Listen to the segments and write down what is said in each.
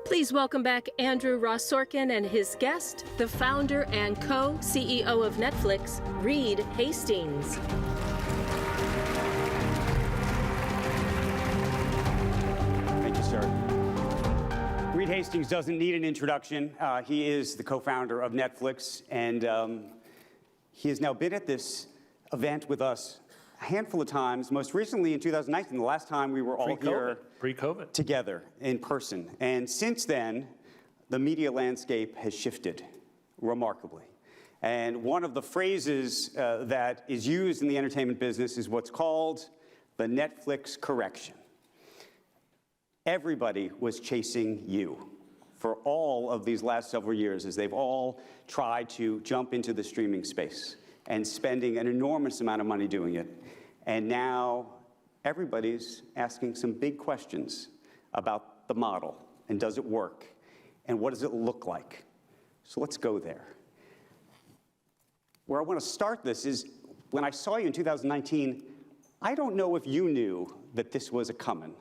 Please welcome back Andrew Ross Sorkin and his guest, the founder and co-CEO of Netflix, Reed Hastings. Thank you, sir. Reed Hastings doesn't need an introduction. He is the co-founder of Netflix, and he has now been at this event with us a handful of times, most recently in 2019, the last time we were all here pre-COVID together in person. And since then, the media landscape has shifted remarkably. And one of the phrases that is used in the entertainment business is what's called the Netflix correction. Everybody was chasing you for all of these last several years as they've all tried to jump into the streaming space and spending an enormous amount of money doing it. And now everybody's asking some big questions about the model, and does it work, and what does it look like? So let's go there. Where I want to start this is, when I saw you in 2019, I don't know if you knew that this was a coming,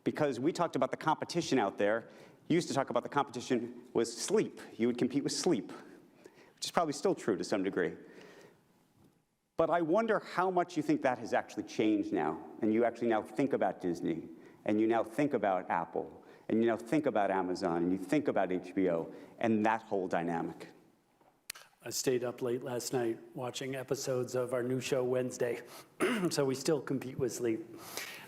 because we talked about the competition out there. You used to talk about the competition was sleep. You would compete with sleep, which is probably still true to some degree. But I wonder how much you think that has actually changed now, and you actually now think about Disney, and you now think about Apple, and you now think about Amazon, and you think about HBO, and that whole dynamic. I stayed up late last night watching episodes of our new show Wednesday, so we still compete with sleep.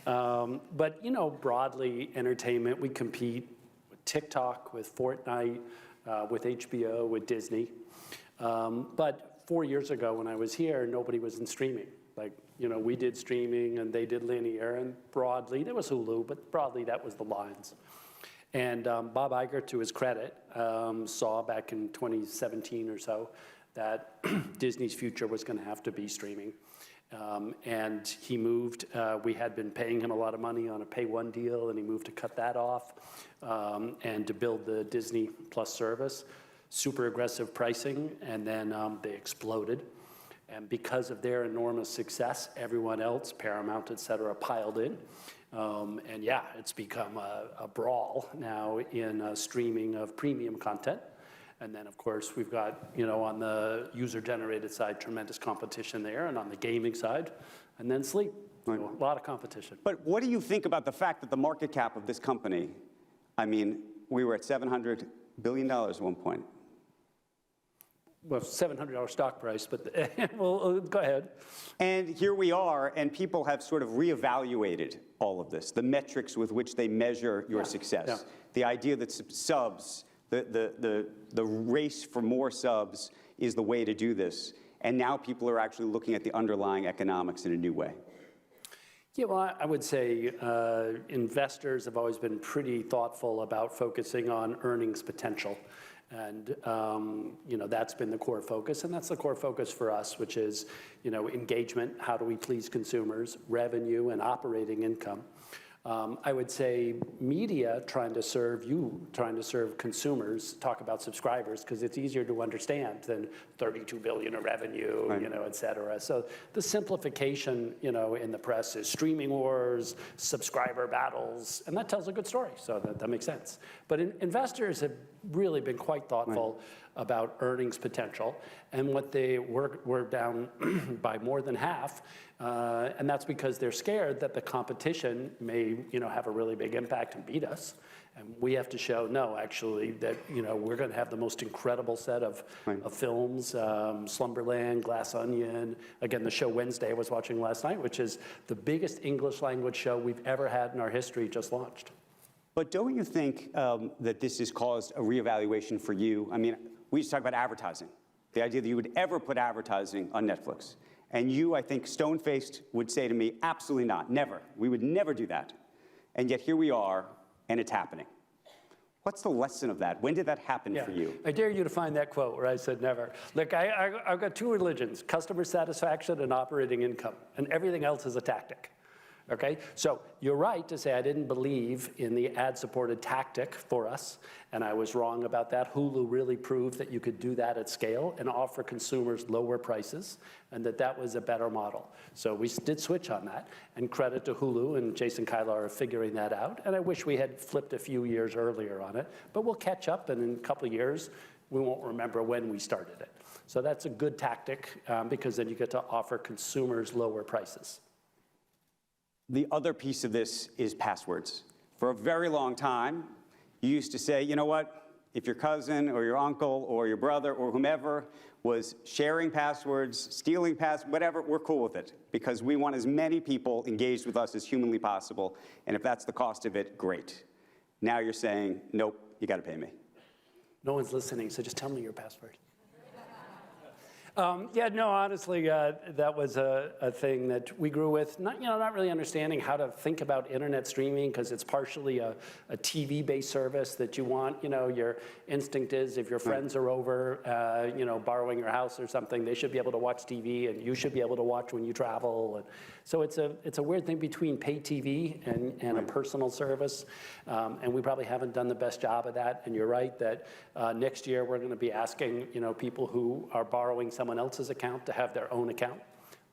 But you know, broadly, entertainment, we compete with TikTok, with Fortnite, with HBO, with Disney. But 4 years ago when I was here, nobody was in streaming. Like, you know, we did streaming and they did linear, and broadly, there was Hulu, but broadly that was the lines. And Bob Iger, to his credit, saw back in 2017 or so that Disney's future was going to have to be streaming. And he moved, we had been paying him a lot of money on a pay-one deal, and he moved to cut that off and to build the Disney Plus service. Super aggressive pricing, and then they exploded. And because of their enormous success, everyone else, Paramount, et cetera, piled in. And yeah, it's become a brawl now in streaming of premium content. And then, of course, we've got, you know, on the user-generated side, tremendous competition there, and on the gaming side, and then sleep. Right. So a lot of competition. But what do you think about the fact that the market cap of this company, I mean, we were at $700 billion at one point. Well, $700 stock price, but well, go ahead. And here we are, and people have sort of reevaluated all of this, the metrics with which they measure your success. Yeah. The idea that subs, the race for more subs is the way to do this. And now people are actually looking at the underlying economics in a new way. Yeah, well, I would say investors have always been pretty thoughtful about focusing on earnings potential. And, you know, that's been the core focus, and that's the core focus for us, which is, you know, engagement, how do we please consumers, revenue, and operating income. I would say media trying to serve consumers, talk about subscribers, because it's easier to understand than 32 billion of revenue, right, you know, et cetera. So the simplification, you know, in the press is streaming wars, subscriber battles, and that tells a good story, so that makes sense. But investors have really been quite thoughtful, right, about earnings potential, and what they were down by more than half, and that's because they're scared that the competition may, you know, have a really big impact and beat us. And we have to show, no, actually, that, you know, we're going to have the most incredible set of films, Slumberland, Glass Onion. Again, the show Wednesday I was watching last night, which is the biggest English language show we've ever had in our history, just launched. But don't you think that this has caused a reevaluation for you? I mean, we used to talk about advertising, the idea that you would ever put advertising on Netflix. And you, I think, stone-faced, would say to me, absolutely not, never. We would never do that. And yet here we are, and it's happening. What's the lesson of that? When did that happen for you? I dare you to find that quote where I said never. Look, I've got two religions, customer satisfaction and operating income, and everything else is a tactic. Okay, so you're right to say I didn't believe in the ad-supported tactic for us, and I was wrong about that. Hulu really proved that you could do that at scale and offer consumers lower prices, and that was a better model. So we did switch on that, and credit to Hulu and Jason Kylar are figuring that out, and I wish we had flipped a few years earlier on it, but we'll catch up, and in a couple of years, we won't remember when we started it. So that's a good tactic, because then you get to offer consumers lower prices. The other piece of this is passwords. For a very long time, you used to say, you know what, if your cousin or your uncle or your brother or whomever was sharing passwords, stealing passwords, whatever, we're cool with it because we want as many people engaged with us as humanly possible, and if that's the cost of it, great. Now you're saying, nope, you gotta pay me. No one's listening, so just tell me your password. Yeah, no, honestly, that was a thing that we grew with, not really understanding how to think about internet streaming because it's partially a TV-based service that you want. Your instinct is if your friends are over, borrowing your house or something, they should be able to watch TV and you should be able to watch when you travel. And so it's a weird thing between pay TV and a personal service. And we probably haven't done the best job of that. And you're right that next year we're going to be asking, people who are borrowing someone else's account to have their own account.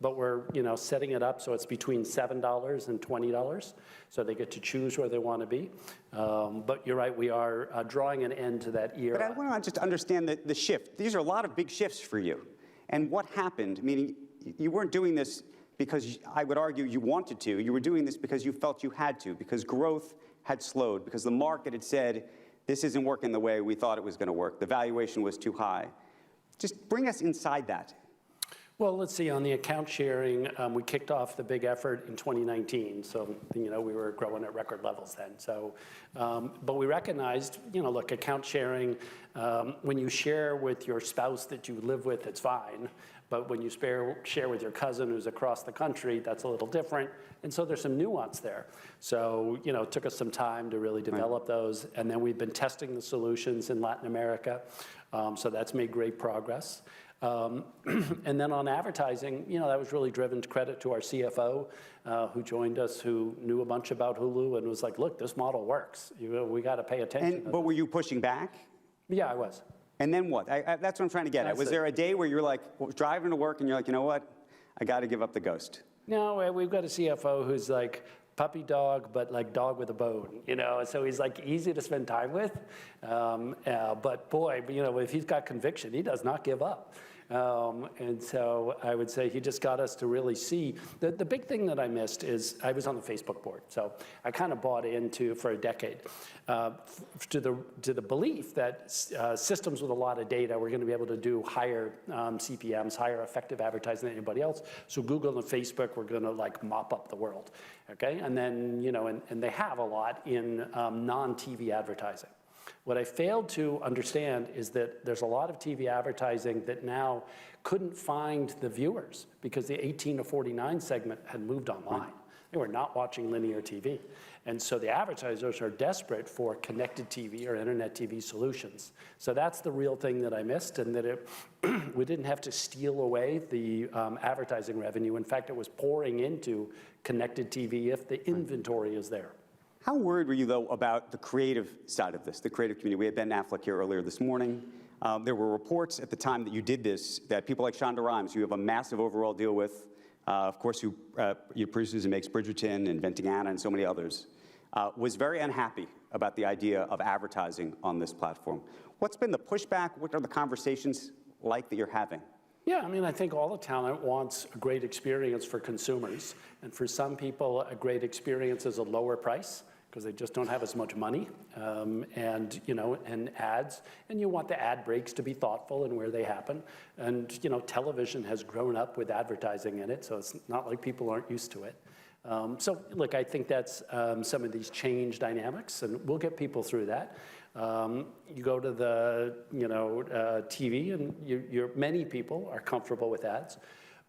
But we're, setting it up so it's between $7 and $20, so they get to choose where they want to be. But you're right, we are drawing an end to that era. But I want to just understand the shift. These are a lot of big shifts for you. And what happened, meaning you weren't doing this because I would argue you wanted to. You were doing this because you felt you had to, because growth had slowed, because the market had said, this isn't working the way we thought it was going to work. The valuation was too high. Just bring us inside that. Well, let's see, on the account sharing, we kicked off the big effort in 2019. So, we were growing at record levels then. So, but we recognized, look, account sharing, when you share with your spouse that you live with, it's fine. But when you share with your cousin who's across the country, that's a little different. And so there's some nuance there. So, it took us some time to really develop those. And then we've been testing the solutions in Latin America. So that's made great progress. And then on advertising, that was really driven to credit to our CFO, who joined us, who knew a bunch about Hulu and was like, look, this model works. We got to pay attention. But were you pushing back? Yeah, I was. And then what? That's what I'm trying to get at. Was there a day where you're like driving to work and you're like, you know what? I got to give up the ghost. No, we've got a CFO who's like puppy dog, but like dog with a bone, So he's like easy to spend time with. But boy, if he's got conviction, he does not give up. And so I would say he just got us to really see. The big thing that I missed is I was on the Facebook board. So I kind of bought into, for a decade, to the belief that systems with a lot of data were going to be able to do higher CPMs, higher effective advertising than anybody else. So Google and Facebook were going to like mop up the world. Okay, and then, and they have a lot in non-TV advertising. What I failed to understand is that there's a lot of TV advertising that now couldn't find the viewers because the 18 to 49 segment had moved online. They were not watching linear TV. And so the advertisers are desperate for connected TV or internet TV solutions. So that's the real thing that I missed, and that we didn't have to steal away the advertising revenue. In fact, it was pouring into connected TV if the inventory is there. How worried were you, though, about the creative side of this, the creative community? We had Ben Affleck here earlier this morning. There were reports at the time that you did this that people like Shonda Rhimes, who you have a massive overall deal with, of course, who produces and makes Bridgerton and Inventing Anna and so many others, was very unhappy about the idea of advertising on this platform. What's been the pushback? What are the conversations like that you're having? Yeah, I think all the talent wants a great experience for consumers. And for some people, a great experience is a lower price because they just don't have as much money and ads. And you want the ad breaks to be thoughtful and where they happen. And, television has grown up with advertising in it, so it's not like people aren't used to it. So, look, I think that's some of these change dynamics, and we'll get people through that. You go to the TV, and many people are comfortable with ads.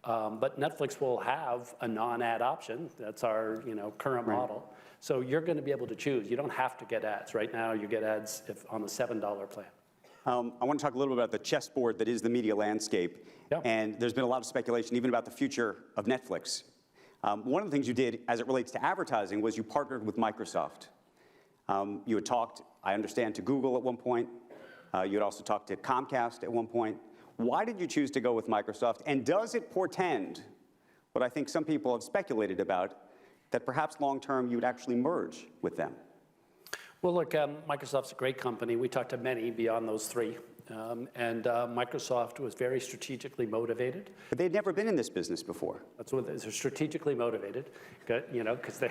But Netflix will have a non-ad option. That's our current model. So you're going to be able to choose. You don't have to get ads. Right now, you get ads on the $7 plan. I want to talk a little bit about the chessboard that is the media landscape. Yep. And there's been a lot of speculation even about the future of Netflix. One of the things you did as it relates to advertising was you partnered with Microsoft. You had talked, I understand, to Google at one point. You had also talked to Comcast at one point. Why did you choose to go with Microsoft? And does it portend what I think some people have speculated about, that perhaps long-term you would actually merge with them? Well, look, Microsoft's a great company. We talked to many beyond those three. Microsoft was very strategically motivated. But they'd never been in this business before. That's what they're strategically motivated, you know, because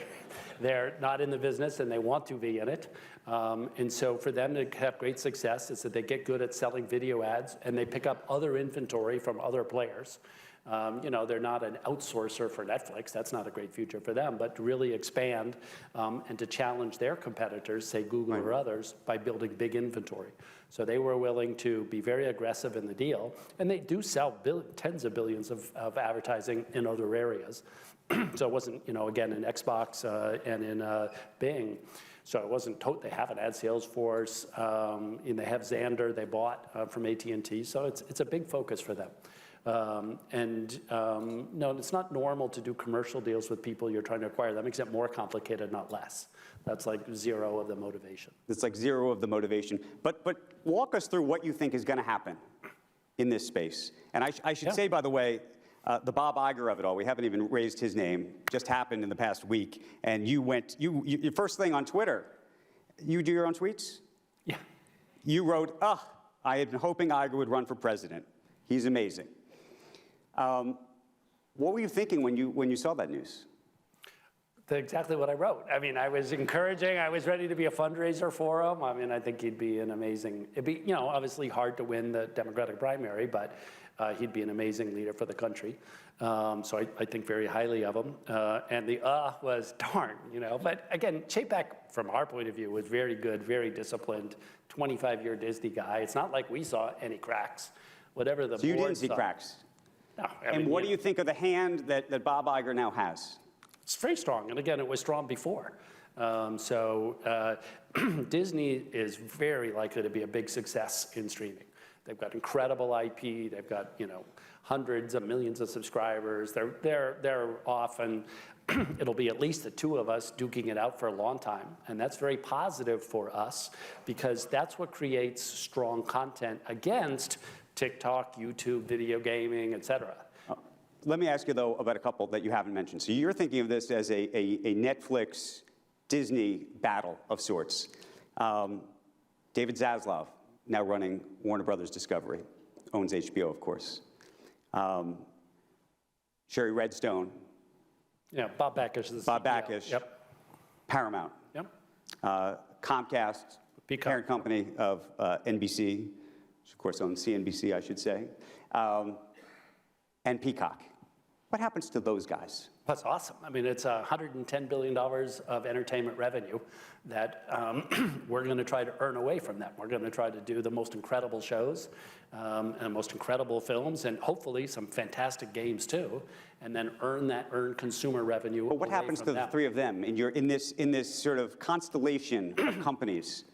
they're not in the business and they want to be in it. And so for them to have great success is that they get good at selling video ads and they pick up other inventory from other players. You know, they're not an outsourcer for Netflix. That's not a great future for them, but to really expand and to challenge their competitors, say Google or others, by building big inventory. So they were willing to be very aggressive in the deal, and they do sell tens of billions of advertising in other areas. So it wasn't, you know, again, in Xbox and in Bing. So it wasn't, they have an ad sales force, and they have Xandr they bought from AT&T, so it's a big focus for them. No, it's not normal to do commercial deals with people you're trying to acquire. That makes it more complicated, not less. That's like zero of the motivation. It's like zero of the motivation. But walk us through what you think is going to happen in this space. And I should say, by the way, the Bob Iger of it all, we haven't even raised his name, just happened in the past week. And you went, your first thing on Twitter, you do your own tweets? Yeah. You wrote, I had been hoping Iger would run for president. He's amazing. What were you thinking when you saw that news? Exactly what I wrote. I mean, I was encouraging. I was ready to be a fundraiser for him. I mean, I think he'd be an amazing. It'd be, you know, obviously hard to win the Democratic primary, but he'd be an amazing leader for the country. So I think very highly of him. And the was darn, you know. But again, Chapek, from our point of view, was very good, very disciplined, 25-year Disney guy. It's not like we saw any cracks. Whatever the So you didn't see cracks? No. And what do you think of the hand that Bob Iger now has? It's very strong, and again, it was strong before. Disney is very likely to be a big success in streaming. They've got incredible IP. They've got, you know, hundreds of millions of subscribers. They're off, and it'll be at least the two of us duking it out for a long time, and that's very positive for us because that's what creates strong content against TikTok, YouTube, video gaming, et cetera. Let me ask you, though, about a couple that you haven't mentioned. So you're thinking of this as a Netflix-Disney battle of sorts. David Zaslav, now running Warner Brothers Discovery, owns HBO, of course. Sherry Redstone. Yeah, Bob Bakish is the Bob CEO. Bakish. Yep. Paramount. Yep. Comcast, Peacock. parent company of NBC, which of course owns CNBC, I should say, and Peacock. What happens to those guys? That's awesome. I mean, it's $110 billion of entertainment revenue that we're going to try to earn away from them. We're going to try to do the most incredible shows and most incredible films and hopefully some fantastic games too, and then earn consumer revenue. But what happens to the three of them in this sort of constellation of companies?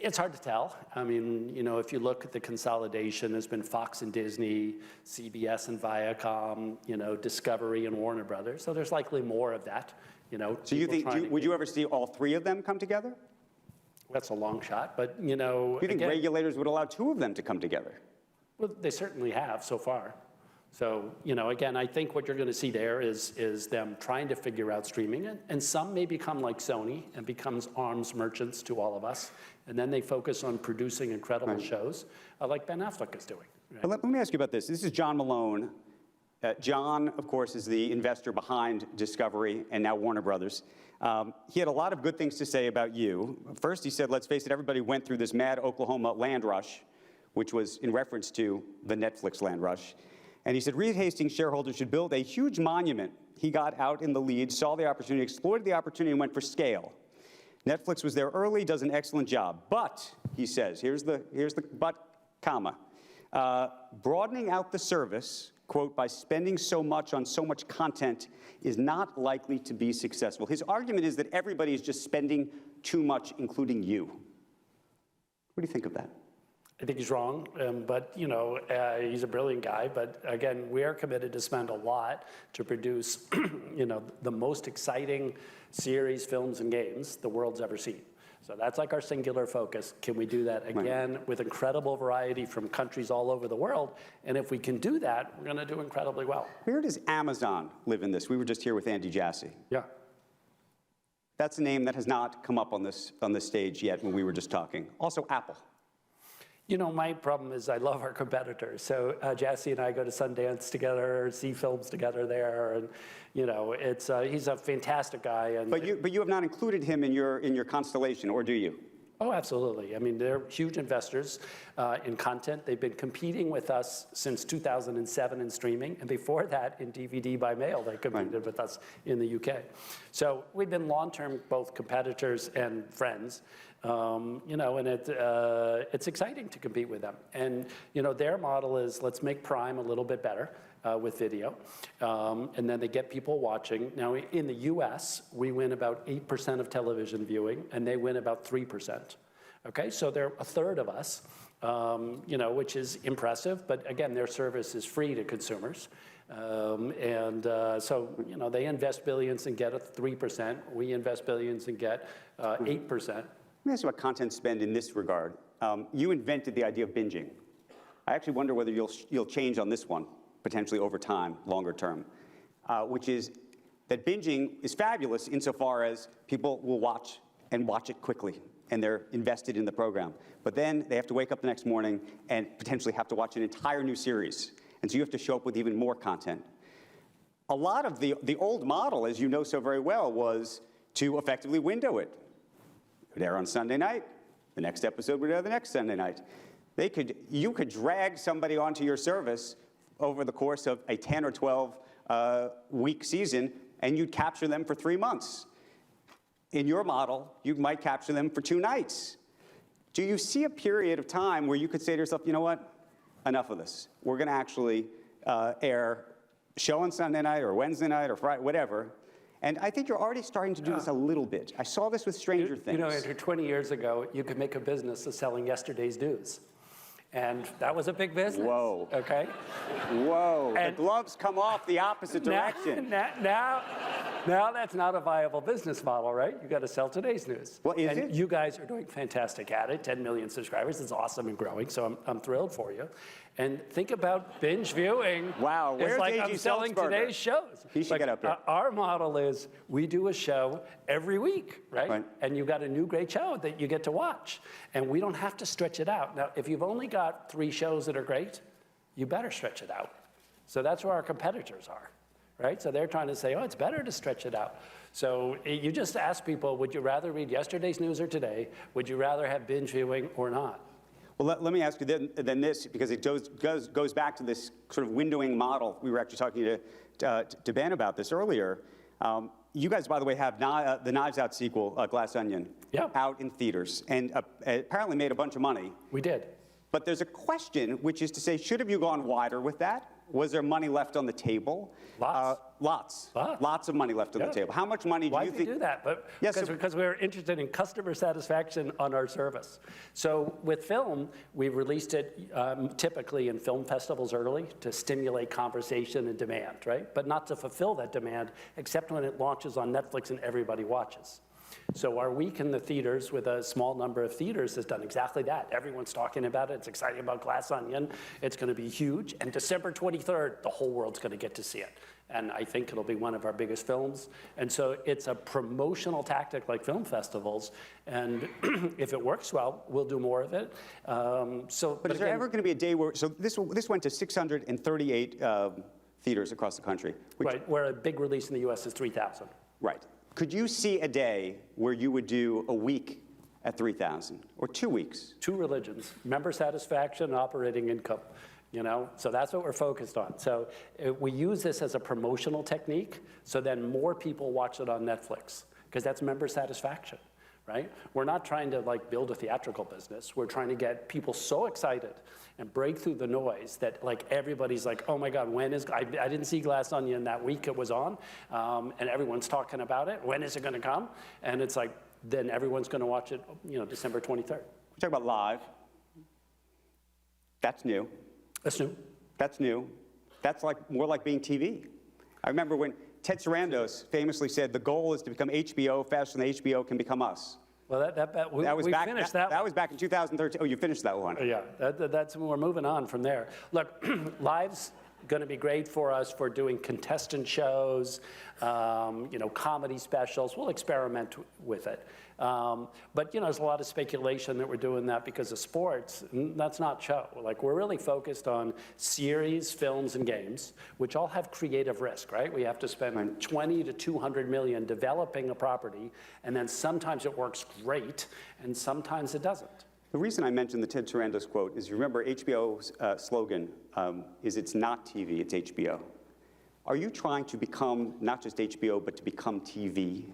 It's hard to tell. I mean, you know, if you look at the consolidation, there's been Fox and Disney, CBS and Viacom, you know, Discovery and Warner Brothers. So there's likely more of that, you know. So you think, would you ever see all three of them come together? That's a long shot, but, you know. Do you think regulators would allow two of them to come together? Well, they certainly have so far. So, you know, again, I think what you're going to see there is them trying to figure out streaming it. And some may become like Sony and becomes arms merchants to all of us. And then they focus on producing incredible shows like Ben Affleck is doing. Right? Let me ask you about this. This is John Malone. John, of course, is the investor behind Discovery and now Warner Brothers. He had a lot of good things to say about you. First, he said, let's face it, everybody went through this mad Oklahoma land rush, which was in reference to the Netflix land rush. And he said, Reed Hastings shareholders should build a huge monument. He got out in the lead, saw the opportunity, exploited the opportunity, and went for scale. Netflix was there early, does an excellent job. But, he says, here's the but, comma, broadening out the service, quote, by spending so much on so much content is not likely to be successful. His argument is that everybody is just spending too much, including you. What do you think of that? I think he's wrong, but he's a brilliant guy. But again, we are committed to spend a lot to produce, the most exciting series, films, and games the world's ever seen. So that's like our singular focus. Can we do that again with incredible variety from countries all over the world? And if we can do that, we're going to do incredibly well. Where does Amazon live in this? We were just here with Andy Jassy. Yeah. That's a name that has not come up on this stage yet when we were just talking. Also, Apple. My problem is I love our competitors. So Jassy and I go to Sundance together, see films together there, and he's a fantastic guy. And but you have not included him in your constellation, or do you? Oh, absolutely. I mean, they're huge investors in content. They've been competing with us since 2007 in streaming, and before that in DVD by mail, they competed with us in the UK. So we've been long-term both competitors and friends. And it's exciting to compete with them. And their model is let's make Prime a little bit better with video, and then they get people watching. Now in the U.S., we win about 8% of television viewing, and they win about 3%. Okay, so they're a third of us, which is impressive. But again, their service is free to consumers. So they invest billions and get a 3%. We invest billions and get 8%. Let me ask you about content spend in this regard. You invented the idea of binging. I actually wonder whether you'll change on this one, potentially over time, longer term, which is that binging is fabulous insofar as people will watch it quickly, and they're invested in the program. But then they have to wake up the next morning and potentially have to watch an entire new series. And so you have to show up with even more content. A lot of the old model, as you know so very well, was to effectively window it. It would air on Sunday night. The next episode would air the next Sunday night. You could drag somebody onto your service over the course of a 10 or 12 week season, and you'd capture them for 3 months. In your model, you might capture them for 2 nights. Do you see a period of time where you could say to yourself, you know what, enough of this. We're going to actually air a show on Sunday night or Wednesday night or Friday, whatever. And I think you're already starting to do this a little bit. I saw this with Stranger Things. Andrew, 20 years ago, you could make a business of selling yesterday's news. And that was a big business. Whoa. Okay? Whoa. And the gloves come off the opposite direction. Now that's not a viable business model, right? You got to sell today's news. Well, is it? You guys are doing fantastic at it. 10 million subscribers. It's awesome and growing, so I'm thrilled for you. And think about binge viewing. Wow, where's it's like A.G. I'm selling Sulzberger? today's shows. He should get up there. Our model is we do a show every week, right? And you've got a new great show that you get to watch. And we don't have to stretch it out. Now, if you've only got 3 shows that are great, you better stretch it out. So that's where our competitors are, right? So they're trying to say, oh, it's better to stretch it out. So you just ask people, would you rather read yesterday's news or today? Would you rather have binge viewing or not? Well, let me ask you then this, because it goes back to this sort of windowing model. We were actually talking to Ben about this earlier. You guys, by the way, have the Knives Out sequel, Glass Onion, out in theaters, and apparently made a bunch of money. We did. But there's a question, which is to say, should have you gone wider with that? Was there money left on the table? Lots. Lots of money left on the table. How much money do you think? Why did we do that? But because we were interested in customer satisfaction on our service. So with film, we released it typically in film festivals early to stimulate conversation and demand, right? But not to fulfill that demand, except when it launches on Netflix and everybody watches. So our week in the theaters with a small number of theaters has done exactly that. Everyone's talking about it. It's exciting about Glass Onion. It's going to be huge. And December 23rd, the whole world's going to get to see it. And I think it'll be one of our biggest films. And so it's a promotional tactic like film festivals. And if it works well, we'll do more of it. But is there ever going to be a day where, so this went to 638 theaters across the country. Right, where a big release in the US is 3,000. Right. Could you see a day where you would do a week at 3,000 or 2 weeks? 2 religions, member satisfaction and operating income. So that's what we're focused on. So we use this as a promotional technique, so then more people watch it on Netflix, because that's member satisfaction, right? We're not trying to build a theatrical business. We're trying to get people so excited and break through the noise that everybody's like, oh my God, when is, I didn't see Glass Onion that week it was on, and everyone's talking about it. When is it going to come? And it's then everyone's going to watch it, December 23rd. We talk about live. That's new. That's new. That's new. That's more like being TV. I remember when Ted Sarandos famously said, the goal is to become HBO faster than HBO can become us. Well, we finished that. That was back in 2013. Oh, you finished that one. Yeah, we're moving on from there. Look, live's going to be great for us for doing contestant shows, comedy specials. We'll experiment with it. But, there's a lot of speculation that we're doing that because of sports. That's not show. We're really focused on series, films, and games, which all have creative risk, right? We have to spend 20 to 200 million developing a property, and then sometimes it works great, and sometimes it doesn't. The reason I mentioned the Ted Sarandos quote is, you remember HBO's slogan is it's not TV, it's HBO. Are you trying to become not just HBO, but to become TV?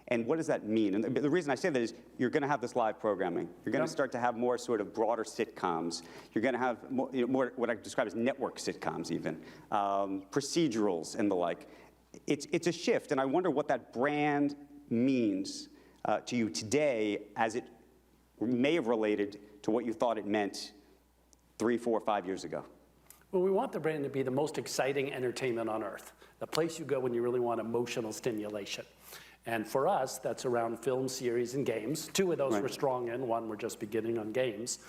And what does that mean? And the reason I say that is you're going to have this live programming. You're going to start to have more sort of broader sitcoms. You're going to have more what I describe as network sitcoms even, procedurals and the like. It's a shift, and I wonder what that brand means to you today as it may have related to what you thought it meant 3, 4, 5 years ago. Well, we want the brand to be the most exciting entertainment on earth, the place you go when you really want emotional stimulation. And for us, that's around film, series, and games. 2 of those we're strong in, 1 we're just beginning on games.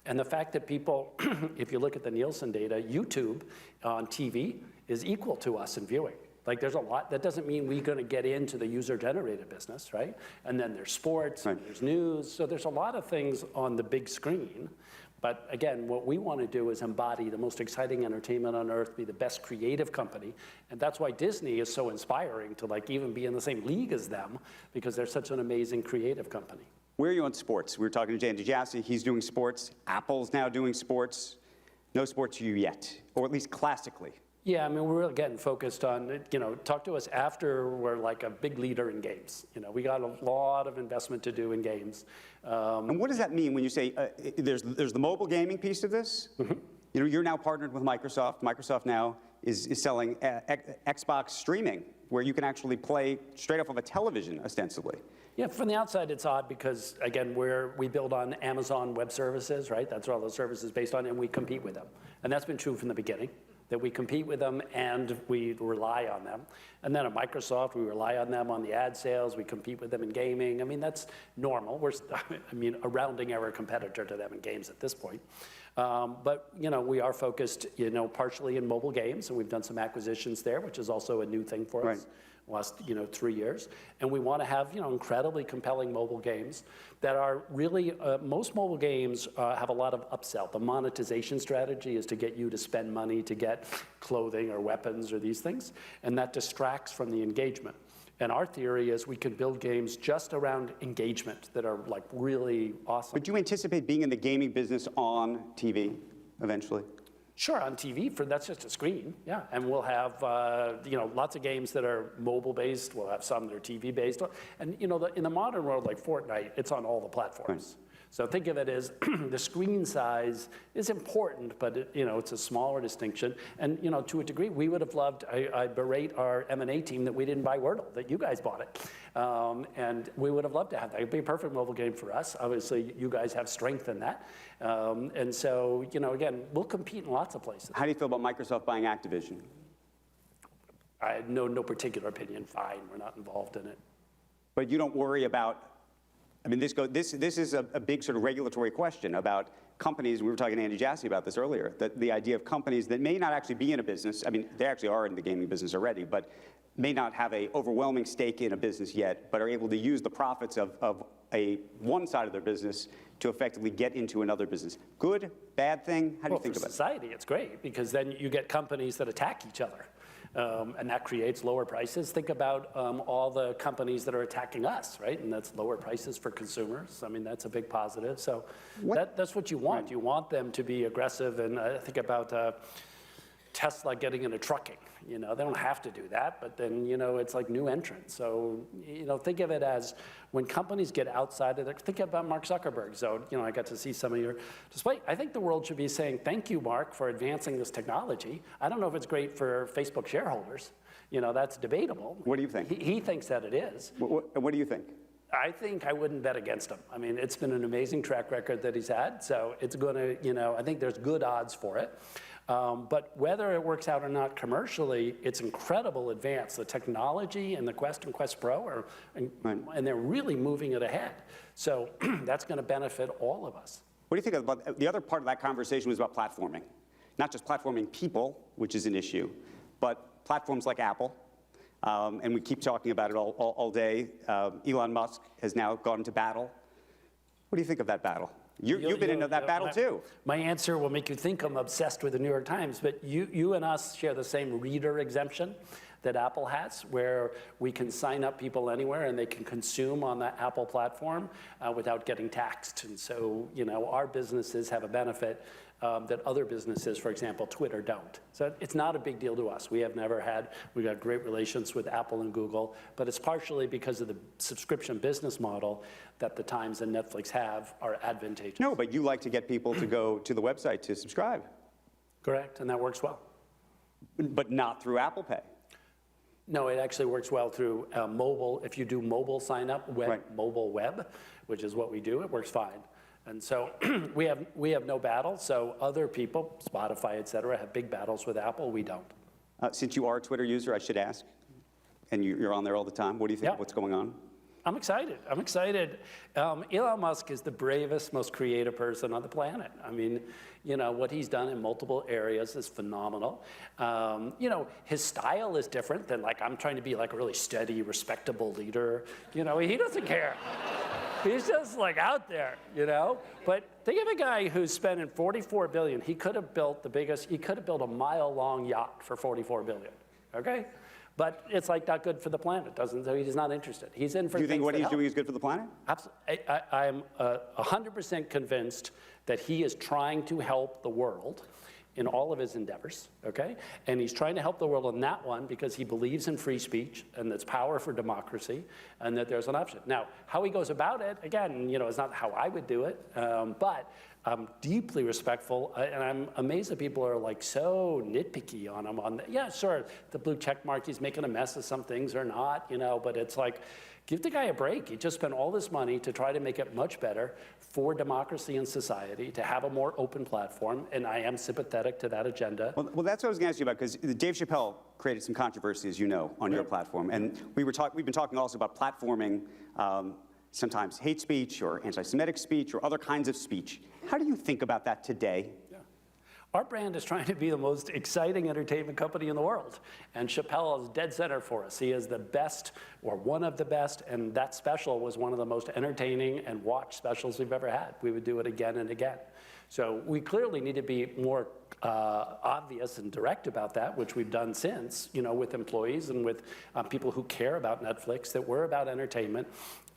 And the fact that people, if you look at the Nielsen data, YouTube on TV is equal to us in viewing. There's a lot. That doesn't mean we're going to get into the user-generated business, right? And then there's sports, and there's news. So there's a lot of things on the big screen. But again, what we want to do is embody the most exciting entertainment on earth, be the best creative company. And that's why Disney is so inspiring to even be in the same league as them, because they're such an amazing creative company. Where are you on sports? We were talking to Jay Jassy. He's doing sports. Apple's now doing sports. No sports for you yet, or at least classically. Yeah, we're really getting focused on, talk to us after we're a big leader in games. We got a lot of investment to do in games. And what does that mean when you say, there's the mobile gaming piece of this? Mm-hmm. You're now partnered with Microsoft. Microsoft now is selling Xbox streaming, where you can actually play straight off of a television, ostensibly. Yeah, from the outside, it's odd because, again, we build on Amazon Web Services, right? That's what all those services based on, and we compete with them. And that's been true from the beginning, that we compete with them and we rely on them. And then at Microsoft, we rely on them on the ad sales. We compete with them in gaming. That's normal. We're, a rounding error competitor to them in games at this point. But, we are focused, partially in mobile games, and we've done some acquisitions there, which is also a new thing for us. Last 3 years, and we want to have incredibly compelling mobile games that are really most mobile games have a lot of upsell. The monetization strategy is to get you to spend money to get clothing or weapons or these things, and that distracts from the engagement. And our theory is we can build games just around engagement that are really awesome. But do you anticipate being in the gaming business on TV eventually? Sure, on TV, that's just a screen, yeah. And we'll have, lots of games that are mobile-based. We'll have some that are TV-based. And, in the modern world, like Fortnite, it's on all the platforms. Right. So think of it as the screen size is important, but it's a smaller distinction. And to a degree, we would have loved. I berate our M&A team that we didn't buy Wordle, that you guys bought it, and we would have loved to have that. It'd be a perfect mobile game for us. Obviously, you guys have strength in that, and so again, we'll compete in lots of places. How do you feel about Microsoft buying Activision? I have no particular opinion. Fine, we're not involved in it. But you don't worry about. This is a big sort of regulatory question about companies. We were talking to Andy Jassy about this earlier, that the idea of companies that may not actually be in a business, they actually are in the gaming business already, but may not have an overwhelming stake in a business yet, but are able to use the profits of one side of their business to effectively get into another business. Good, bad thing? How do you think about it? For society, it's great, because then you get companies that attack each other. And that creates lower prices. Think about all the companies that are attacking us, right? And that's lower prices for consumers. That's a big positive. So that's what you want. Right. You want them to be aggressive. And think about Tesla getting into trucking. They don't have to do that, but then, it's like new entrants. So, think of it as when companies get outside of think about Mark Zuckerberg. So, I got to see some of your display. I think the world should be saying, thank you, Mark, for advancing this technology. I don't know if it's great for Facebook shareholders. That's debatable. What do you think? He thinks that it is. What do you think? I think I wouldn't bet against him. I mean, it's been an amazing track record that he's had, so it's going to, I think there's good odds for it. But whether it works out or not commercially, it's incredible advance. The technology and the Quest and Quest Pro and they're really moving it ahead. So that's going to benefit all of us. What do you think about, the other part of that conversation was about platforming? Not just platforming people, which is an issue, but platforms like Apple. And we keep talking about it all day. Elon Musk has now gone into battle. What do you think of that battle? You've been into that battle too. My answer will make you think I'm obsessed with the New York Times, but you and us share the same reader exemption that Apple has, where we can sign up people anywhere and they can consume on the Apple platform without getting taxed. And so, our businesses have a benefit that other businesses, for example, Twitter, don't. So it's not a big deal to us. We've got great relations with Apple and Google, but it's partially because of the subscription business model that the Times and Netflix have are advantageous. No, but you like to get people to go to the website to subscribe. Correct, and that works well. But not through Apple Pay. No, it actually works well through mobile. If you do mobile sign up, mobile web, which is what we do, it works fine. And so we have no battle. So other people, Spotify, et cetera, have big battles with Apple. We don't. Since you are a Twitter user, I should ask, and you're on there all the time, what do you think? What's going on? I'm excited. Elon Musk is the bravest, most creative person on the planet. I mean, what he's done in multiple areas is phenomenal. His style is different than I'm trying to be like a really steady, respectable leader. He doesn't care. He's just out there, But think of a guy who's spending $44 billion. He could have built a mile-long yacht for $44 billion, okay? But it's not good for the planet, so he's not interested. He's in for. Do you think what he's doing is good for the planet? Absolutely. I'm 100% convinced that he is trying to help the world in all of his endeavors, okay? And he's trying to help the world in that one because he believes in free speech and its power for democracy and that there's an option. Now, how he goes about it, again, is not how I would do it, but I'm deeply respectful, and I'm amazed that people are so nitpicky on him. Yeah, sure, the blue check mark, he's making a mess of some things or not, but it's give the guy a break. He just spent all this money to try to make it much better for democracy and society, to have a more open platform, and I am sympathetic to that agenda. Well, that's what I was going to ask you about, because Dave Chappelle created some controversy, as you know, on your platform, and we've been talking also about platforming sometimes hate speech or anti-Semitic speech or other kinds of speech. How do you think about that today? Our brand is trying to be the most exciting entertainment company in the world, and Chappelle is dead center for us. He is the best, or one of the best, and that special was one of the most entertaining and watched specials we've ever had. We would do it again and again. So we clearly need to be more obvious and direct about that, which we've done since, with employees and with people who care about Netflix, that we're about entertainment.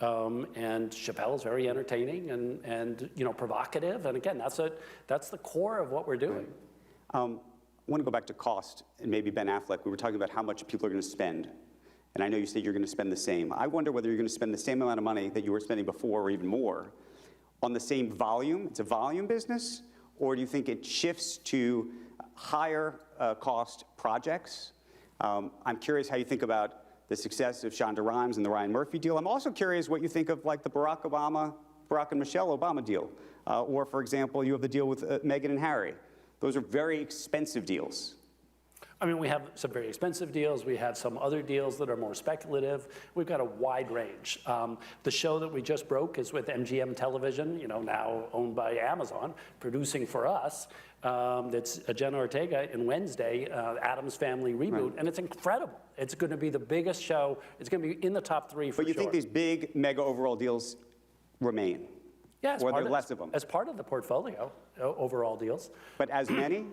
And Chappelle is very entertaining and provocative. And again, that's the core of what we're doing. I want to go back to cost, and maybe Ben Affleck. We were talking about how much people are going to spend. And I know you said you're going to spend the same. I wonder whether you're going to spend the same amount of money that you were spending before or even more on the same volume. It's a volume business. Or do you think it shifts to higher cost projects? I'm curious how you think about the success of Shonda Rhimes and the Ryan Murphy deal. I'm also curious what you think of the Barack and Michelle Obama deal. Or, for example, you have the deal with Meghan and Harry. Those are very expensive deals. I mean, we have some very expensive deals. We have some other deals that are more speculative. We've got a wide range. The show that we just broke is with MGM Television, now owned by Amazon, producing for us. It's Jenna Ortega in Wednesday, Addams Family reboot, and it's incredible. It's going to be the biggest show. It's going to be in the top 3 for sure. But you think these big, mega overall deals remain? Yeah, or there are less of them? As part of the portfolio, overall deals. But as many?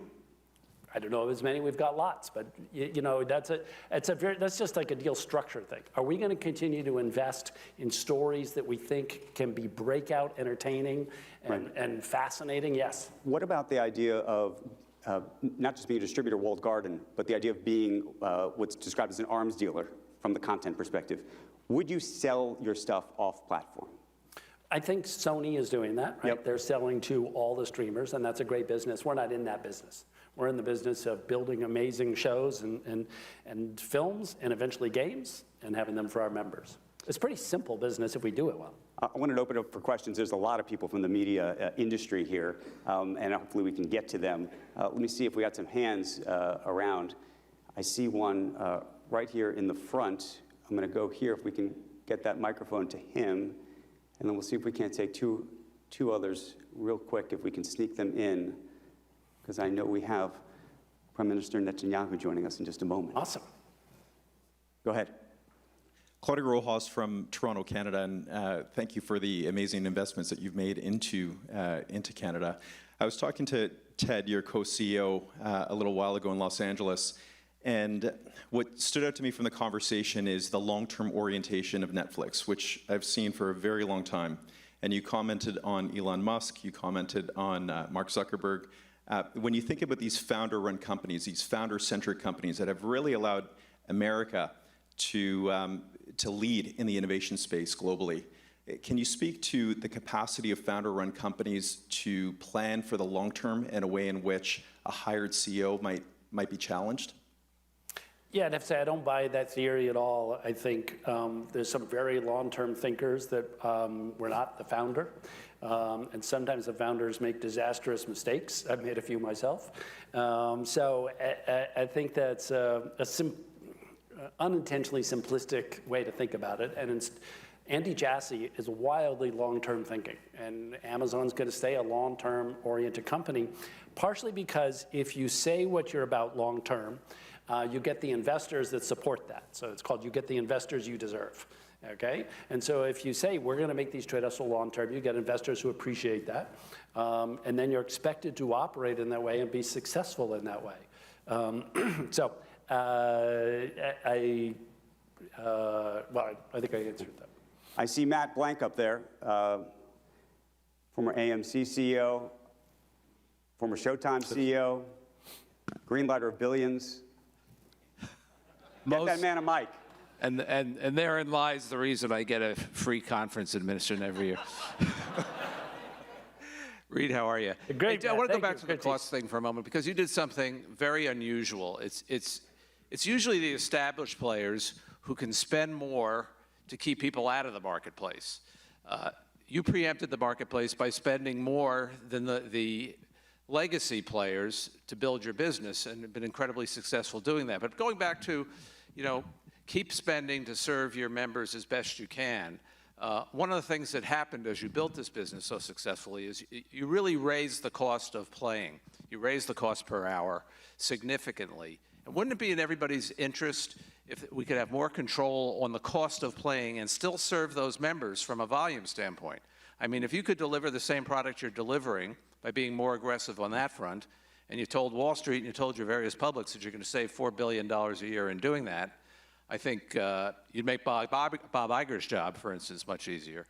I don't know as many. We've got lots, but that's just like a deal structure thing. Are we going to continue to invest in stories that we think can be breakout, entertaining, and fascinating? Yes. What about the idea of not just being a distributor, walled garden, but the idea of being what's described as an arms dealer from the content perspective? Would you sell your stuff off platform? I think Sony is doing that, right? Yep. They're selling to all the streamers, and that's a great business. We're not in that business. We're in the business of building amazing shows and films and eventually games and having them for our members. It's pretty simple business if we do it well. I wanted to open it up for questions. There's a lot of people from the media industry here, and hopefully we can get to them. Let me see if we got some hands around. I see one right here in the front. I'm going to go here if we can get that microphone to him, and then we'll see if we can't take two others real quick, if we can sneak them in, because I know we have Prime Minister Netanyahu joining us in just a moment. Awesome. Go ahead. Claudia Rojas from Toronto, Canada, and thank you for the amazing investments that you've made into Canada. I was talking to Ted, your co-CEO, a little while ago in Los Angeles, and what stood out to me from the conversation is the long-term orientation of Netflix, which I've seen for a very long time. And you commented on Elon Musk, you commented on Mark Zuckerberg. When you think about these founder-run companies, these founder-centric companies that have really allowed America to lead in the innovation space globally, can you speak to the capacity of founder-run companies to plan for the long term in a way in which a hired CEO might be challenged? Yeah, I'd have to say I don't buy that theory at all. I think there's some very long-term thinkers that were not the founder. And sometimes the founders make disastrous mistakes. I've made a few myself. So I think that's unintentionally simplistic way to think about it. And Andy Jassy is wildly long-term thinking. And Amazon's going to stay a long-term oriented company, partially because if you say what you're about long-term, you get the investors that support that. So it's called you get the investors you deserve, okay? And so if you say we're going to make these trade-offs long-term, you get investors who appreciate that, and then you're expected to operate in that way and be successful in that way. Well, I think I answered that. I see Matt Blank up there, former AMC CEO, former Showtime CEO, greenlighter of billions. Get that man a mic. And therein lies the reason I get a free conference administered every year. Reed, how are you? Great. Hey, I want to go back to the cost thing for a moment, because you did something very unusual. It's usually the established players who can spend more to keep people out of the marketplace. You preempted the marketplace by spending more than the legacy players to build your business, and have been incredibly successful doing that. But going back to, keep spending to serve your members as best you can. One of the things that happened as you built this business so successfully is you really raised the cost of playing. You raised the cost per hour significantly. And wouldn't it be in everybody's interest if we could have more control on the cost of playing and still serve those members from a volume standpoint? I mean, if you could deliver the same product you're delivering by being more aggressive on that front, and you told Wall Street and you told your various publics that you're going to save $4 billion a year in doing that, I think you'd make Bob Iger's job, for instance, much easier.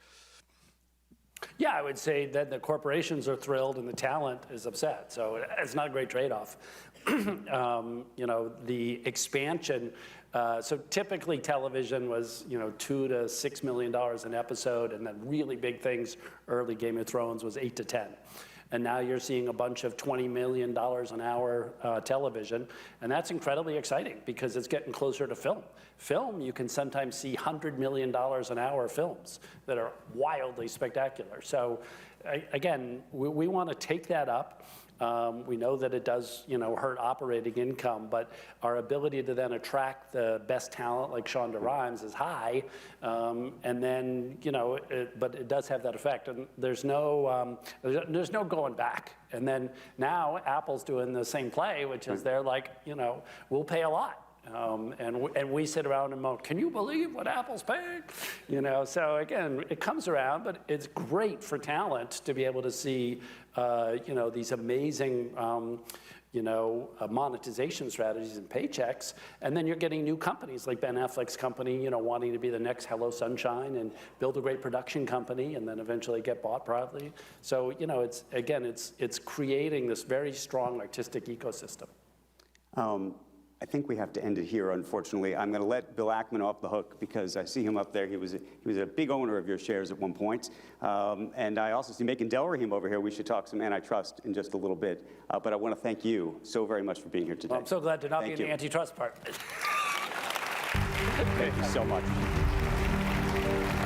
Yeah, I would say that the corporations are thrilled and the talent is upset. So it's not a great trade-off. The expansion, so typically television was, $2 to $6 million an episode, and then really big things, early Game of Thrones was 8 to 10. And now you're seeing a bunch of $20 million an hour television, and that's incredibly exciting because it's getting closer to film. Film, you can sometimes see $100 million an hour films that are wildly spectacular. So again, we want to take that up. We know that it does, hurt operating income, but our ability to then attract the best talent like Shonda Rhimes is high, and then, but it does have that effect, and there's no going back. And then now Apple's doing the same play, which is they're like, we'll pay a lot. And we sit around and moan, can you believe what Apple's paying? So again, it comes around, but it's great for talent to be able to see, these amazing, monetization strategies and paychecks. And then you're getting new companies like Ben Affleck's company, wanting to be the next Hello Sunshine and build a great production company and then eventually get bought privately. So, it's creating this very strong artistic ecosystem. I think we have to end it here, unfortunately. I'm going to let Bill Ackman off the hook because I see him up there. He was a big owner of your shares at one point. And I also see Macon Delrahim over here. We should talk some antitrust in just a little bit. But I want to thank you so very much for being here today. Well, I'm so glad to not be in the antitrust part. Thank you so much. you.